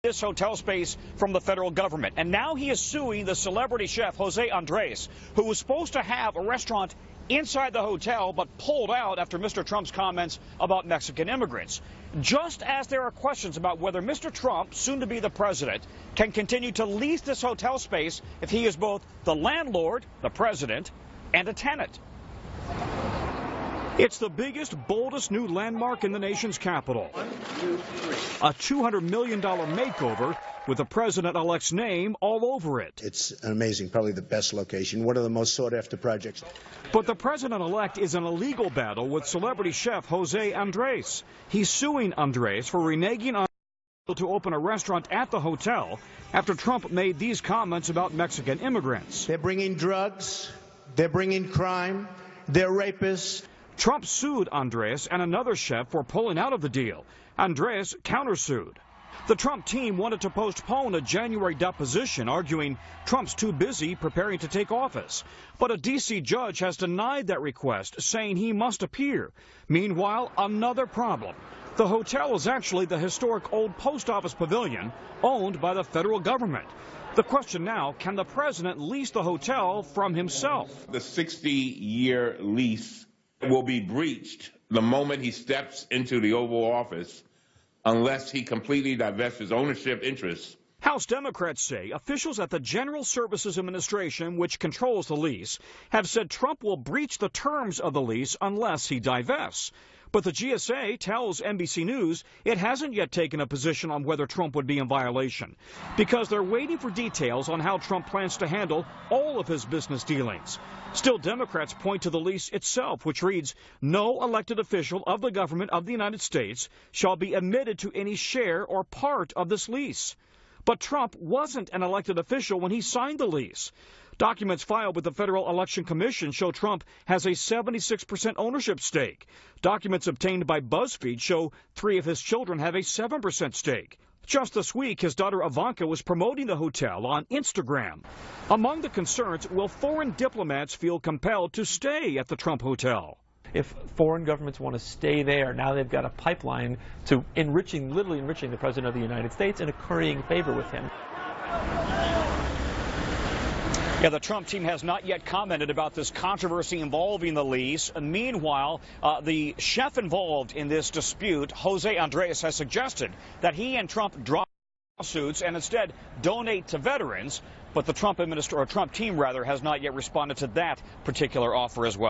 this hotel space from the federal government. And now he is suing the celebrity chef Jose Andres, who was supposed to have a restaurant inside the hotel but pulled out after Mr. Trump's comments about Mexican immigrants. Just as there are questions about whether Mr. Trump, soon to be the president, can continue to lease this hotel space if he is both the landlord, the president, and a tenant. It's the biggest, boldest new landmark in the nation's capital. A $200 million makeover with the president-elect's name all over it. It's amazing, probably the best location, one of the most sought-after projects. But the president-elect is in a legal battle with celebrity chef Jose Andres. He's suing Andres for reneging on to open a restaurant at the hotel after Trump made these comments about Mexican immigrants. They're bringing drugs, they're bringing crime, they're rapists. Trump sued Andres and another chef for pulling out of the deal. Andres countersued. The Trump team wanted to postpone a January deposition, arguing Trump's too busy preparing to take office. But a D.C. judge has denied that request, saying he must appear. Meanwhile, another problem. The hotel is actually the historic old post office pavilion owned by the federal government. The question now, can the president lease the hotel from himself? The 60-year lease will be breached the moment he steps into the Oval Office unless he completely divests his ownership interests. House Democrats say officials at the General Services Administration, which controls the lease, have said Trump will breach the terms of the lease unless he divests. But the GSA tells NBC News it hasn't yet taken a position on whether Trump would be in violation because they're waiting for details on how Trump plans to handle all of his business dealings. Still, Democrats point to the lease itself, which reads, "No elected official of the government of the United States shall be admitted to any share or part of this lease." But Trump wasn't an elected official when he signed the lease. Documents filed with the Federal Election Commission show Trump has a 76% ownership stake. Documents obtained by BuzzFeed show 3 of his children have a 7% stake. Just this week, his daughter Ivanka was promoting the hotel on Instagram. Among the concerns, will foreign diplomats feel compelled to stay at the Trump Hotel? If foreign governments want to stay there, now they've got a pipeline to literally enriching the President of the United States and a currying favor with him. Yeah, the Trump team has not yet commented about this controversy involving the lease. Meanwhile, the chef involved in this dispute, Jose Andres, has suggested that he and Trump drop lawsuits and instead donate to veterans. But the Trump team has not yet responded to that particular offer as well.